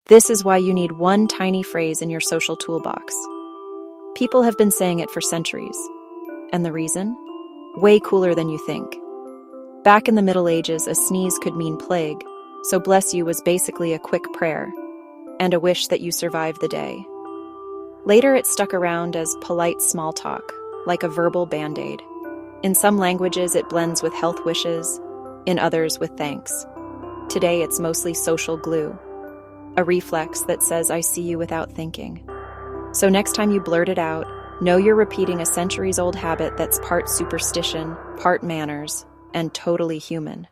This is why you need one tiny phrase in your social toolbox. People have been saying it for centuries. And the reason? Way cooler than you think. Back in the Middle Ages, a sneeze could mean plague, so bless you was basically a quick prayer, and a wish that you survive the day. Later, it stuck around as polite small talk, like a verbal band-aid. In some languages, it blends with health wishes, in others with thanks. Today, it's mostly social glue, a reflex that says, I see you without thinking. So next time you blurt it out, know you're repeating a centuries-old habit that's part superstition, part manners, and totally human.